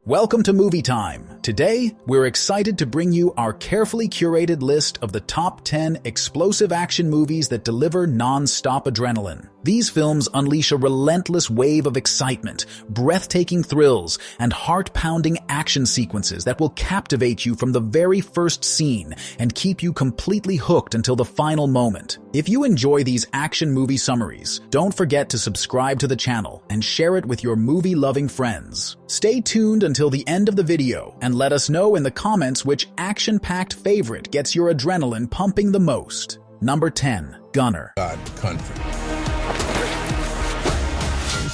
Welcome to Movie Time. Today, we're excited to bring you our carefully curated list of the top 10 explosive action movies that deliver non-stop adrenaline. These films unleash a relentless wave of excitement, breathtaking thrills, and heart-pounding action sequences that will captivate you from the very first scene and keep you completely hooked until the final moment. If you enjoy these action movie summaries, don't forget to subscribe to the channel and share it with your movie-loving friends. Stay tuned until the end of the video and let us know in the comments which action-packed favorite gets your adrenaline pumping the most. Number 10. Gunnar. Country.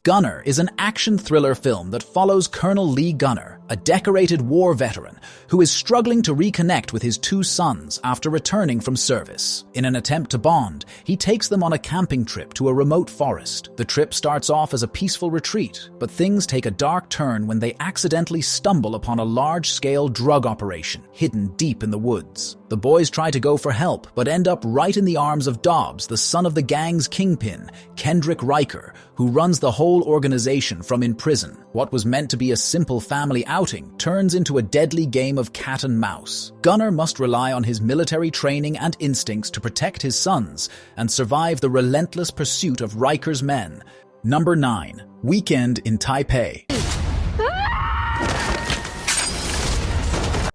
Gunnar is an action thriller film that follows Colonel Lee Gunnar, a decorated war veteran who is struggling to reconnect with his two sons after returning from service. In an attempt to bond, he takes them on a camping trip to a remote forest. The trip starts off as a peaceful retreat, but things take a dark turn when they accidentally stumble upon a large-scale drug operation hidden deep in the woods. The boys try to go for help, but end up right in the arms of Dobbs, the son of the gang's kingpin, Kendrick Riker, who runs the whole organization from in prison. What was meant to be a simple family outing turns into a deadly game of cat and mouse. Gunnar must rely on his military training and instincts to protect his sons and survive the relentless pursuit of Riker's men. Number 9. Weekend in Taipei.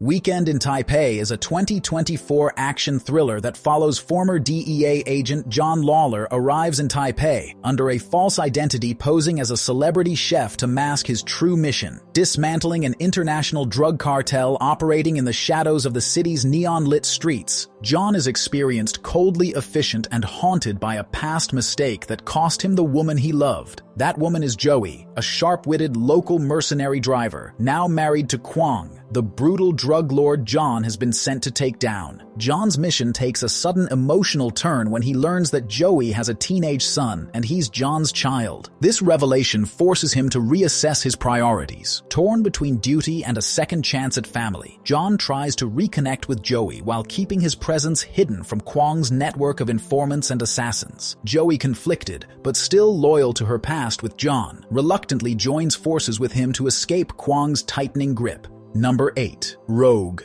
Weekend in Taipei is a 2024 action thriller that follows former DEA agent John Lawler arrives in Taipei under a false identity posing as a celebrity chef to mask his true mission, dismantling an international drug cartel operating in the shadows of the city's neon-lit streets. John is experienced coldly efficient and haunted by a past mistake that cost him the woman he loved. That woman is Joey, a sharp-witted local mercenary driver, now married to Kwang, the brutal drug lord John has been sent to take down. John's mission takes a sudden emotional turn when he learns that Joey has a teenage son and he's John's child. This revelation forces him to reassess his priorities. Torn between duty and a second chance at family, John tries to reconnect with Joey while keeping his presence hidden from Kwang's network of informants and assassins. Joey, conflicted but still loyal to her past with John, reluctantly joins forces with him to escape Kwang's tightening grip. Number 8. Rogue.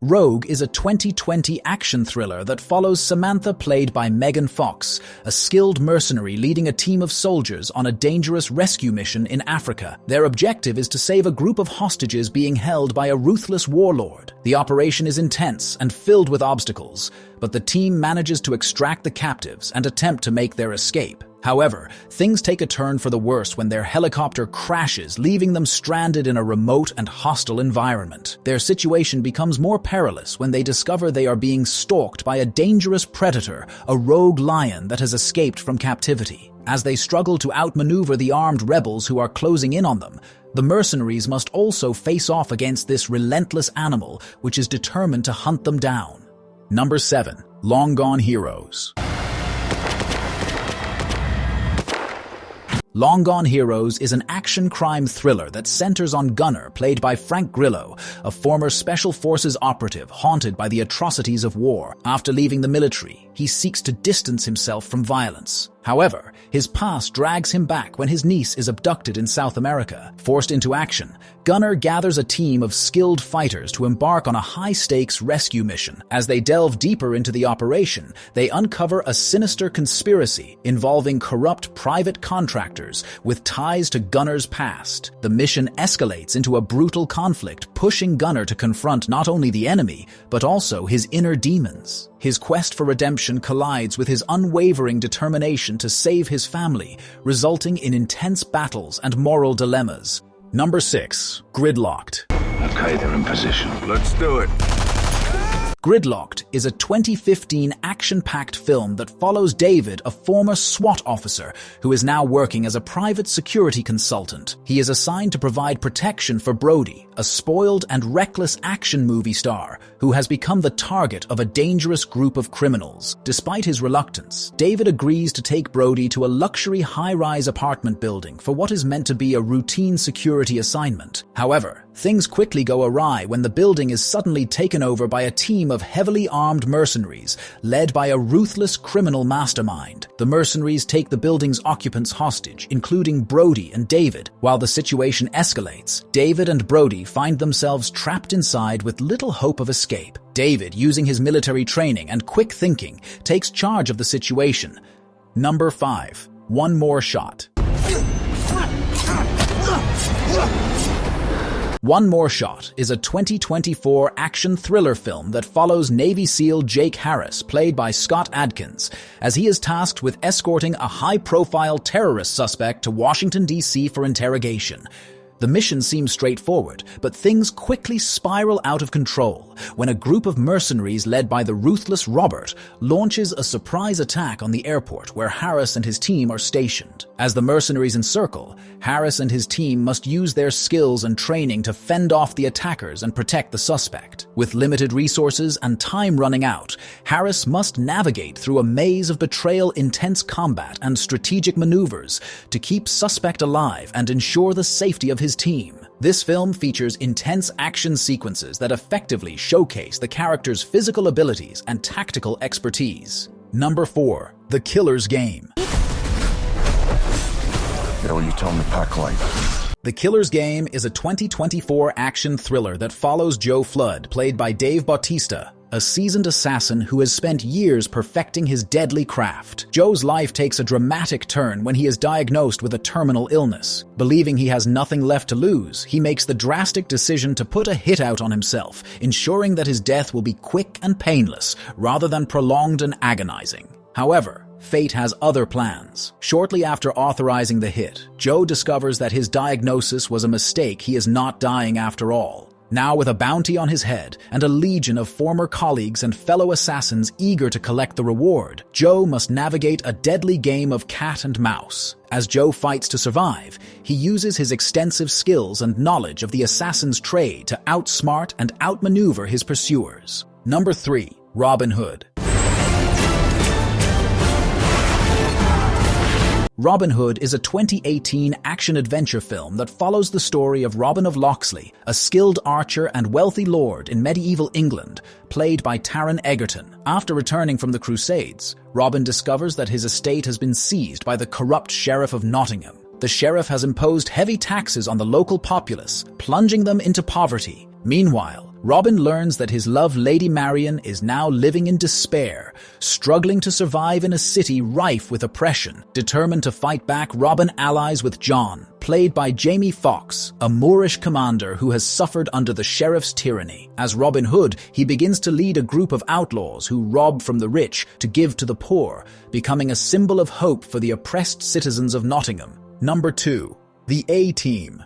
Rogue is a 2020 action thriller that follows Samantha, played by Megan Fox, a skilled mercenary leading a team of soldiers on a dangerous rescue mission in Africa. Their objective is to save a group of hostages being held by a ruthless warlord. The operation is intense and filled with obstacles, but the team manages to extract the captives and attempt to make their escape. However, things take a turn for the worse when their helicopter crashes, leaving them stranded in a remote and hostile environment. Their situation becomes more perilous when they discover they are being stalked by a dangerous predator, a rogue lion that has escaped from captivity. As they struggle to outmaneuver the armed rebels who are closing in on them, the mercenaries must also face off against this relentless animal, which is determined to hunt them down. Number 7. Longgone Heroes. Longgone Heroes is an action crime thriller that centers on Gunnar, played by Frank Grillo, a former Special Forces operative haunted by the atrocities of war. After leaving the military, he seeks to distance himself from violence. However, his past drags him back when his niece is abducted in South America. Forced into action, Gunnar gathers a team of skilled fighters to embark on a high-stakes rescue mission. As they delve deeper into the operation, they uncover a sinister conspiracy involving corrupt private contractors with ties to Gunnar's past. The mission escalates into a brutal conflict, pushing Gunnar to confront not only the enemy, but also his inner demons. His quest for redemption collides with his unwavering determination to save his family, resulting in intense battles and moral dilemmas. Number 6. Gridlocked. Okay, they're in position. Let's do it. Gridlocked is a 2015 action-packed film that follows David, a former SWAT officer who is now working as a private security consultant. He is assigned to provide protection for Brody, a spoiled and reckless action movie star who has become the target of a dangerous group of criminals. Despite his reluctance, David agrees to take Brody to a luxury high-rise apartment building for what is meant to be a routine security assignment. However, things quickly go awry when the building is suddenly taken over by a team team of heavily armed mercenaries led by a ruthless criminal mastermind. The mercenaries take the building's occupants hostage, including Brody and David. While the situation escalates, David and Brody find themselves trapped inside with little hope of escape. David, using his military training and quick thinking, takes charge of the situation. Number 5. One More Shot. One More Shot is a 2024 action thriller film that follows Navy SEAL Jake Harris, played by Scott Adkins, as he is tasked with escorting a high-profile terrorist suspect to Washington, D.C. for interrogation. The mission seems straightforward, but things quickly spiral out of control when a group of mercenaries led by the ruthless Robert launches a surprise attack on the airport where Harris and his team are stationed. As the mercenaries encircle, Harris and his team must use their skills and training to fend off the attackers and protect the suspect. With limited resources and time running out, Harris must navigate through a maze of betrayal, intense combat, and strategic maneuvers to keep suspect alive and ensure the safety of his team. This film features intense action sequences that effectively showcase the character's physical abilities and tactical expertise. Number 4. The Killer's Game. Yo, you tell him to pack light. The Killer's Game is a 2024 action thriller that follows Joe Flood, played by Dave Bautista, a seasoned assassin who has spent years perfecting his deadly craft. Joe's life takes a dramatic turn when he is diagnosed with a terminal illness. Believing he has nothing left to lose, he makes the drastic decision to put a hit out on himself, ensuring that his death will be quick and painless, rather than prolonged and agonizing. However, fate has other plans. Shortly after authorizing the hit, Joe discovers that his diagnosis was a mistake. He is not dying after all. Now with a bounty on his head and a legion of former colleagues and fellow assassins eager to collect the reward, Joe must navigate a deadly game of cat and mouse. As Joe fights to survive, he uses his extensive skills and knowledge of the assassin's trade to outsmart and outmaneuver his pursuers. Number 3. Robin Hood. Robin Hood is a 2018 action-adventure film that follows the story of Robin of Locksley, a skilled archer and wealthy lord in medieval England, played by Taron Egerton. After returning from the Crusades, Robin discovers that his estate has been seized by the corrupt Sheriff of Nottingham. The sheriff has imposed heavy taxes on the local populace, plunging them into poverty. Meanwhile, Robin learns that his love Lady Marion is now living in despair, struggling to survive in a city rife with oppression. Determined to fight back, Robin allies with John, played by Jamie Foxx, a Moorish commander who has suffered under the sheriff's tyranny. As Robin Hood, he begins to lead a group of outlaws who rob from the rich to give to the poor, becoming a symbol of hope for the oppressed citizens of Nottingham. Number 2. The A-Team.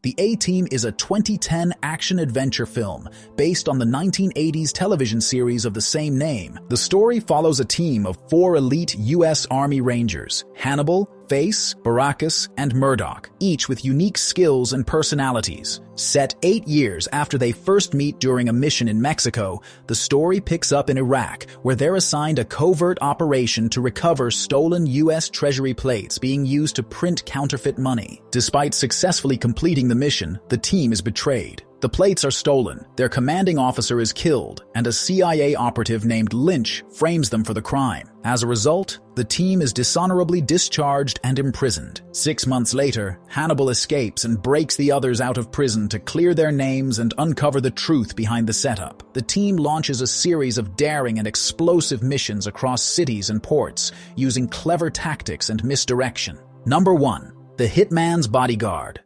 The A-Team is a 2010 action-adventure film based on the 1980s television series of the same name. The story follows a team of 4 elite U.S. Army Rangers: Hannibal, Face, Baracus, and Murdoch, each with unique skills and personalities. Set 8 years after they first meet during a mission in Mexico, the story picks up in Iraq, where they're assigned a covert operation to recover stolen U.S. Treasury plates being used to print counterfeit money. Despite successfully completing the mission, the team is betrayed. The plates are stolen, their commanding officer is killed, and a CIA operative named Lynch frames them for the crime. As a result, the team is dishonorably discharged and imprisoned. 6 months later, Hannibal escapes and breaks the others out of prison to clear their names and uncover the truth behind the setup. The team launches a series of daring and explosive missions across cities and ports, using clever tactics and misdirection. Number 1. The Hitman's Bodyguard.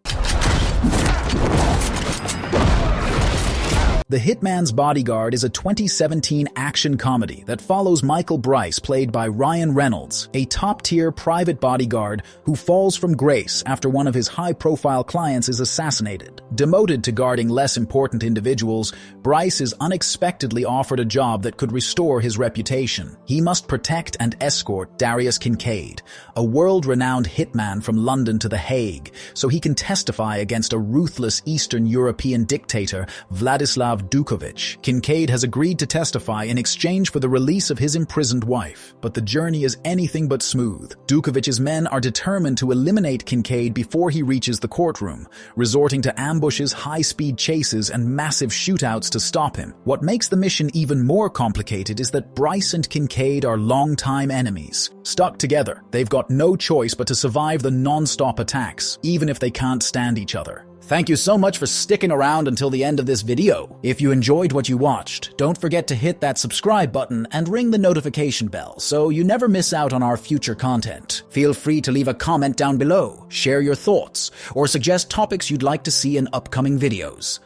The Hitman's Bodyguard is a 2017 action comedy that follows Michael Bryce, played by Ryan Reynolds, a top-tier private bodyguard who falls from grace after one of his high-profile clients is assassinated. Demoted to guarding less important individuals, Bryce is unexpectedly offered a job that could restore his reputation. He must protect and escort Darius Kincaid, a world-renowned hitman from London to The Hague, so he can testify against a ruthless Eastern European dictator, Vladislav of Dukovich, Kincaid has agreed to testify in exchange for the release of his imprisoned wife. But the journey is anything but smooth. Dukovich's men are determined to eliminate Kincaid before he reaches the courtroom, resorting to ambushes, high-speed chases, and massive shootouts to stop him. What makes the mission even more complicated is that Bryce and Kincaid are longtime enemies. Stuck together, they've got no choice but to survive the non-stop attacks, even if they can't stand each other. Thank you so much for sticking around until the end of this video. If you enjoyed what you watched, don't forget to hit that subscribe button and ring the notification bell so you never miss out on our future content. Feel free to leave a comment down below, share your thoughts, or suggest topics you'd like to see in upcoming videos.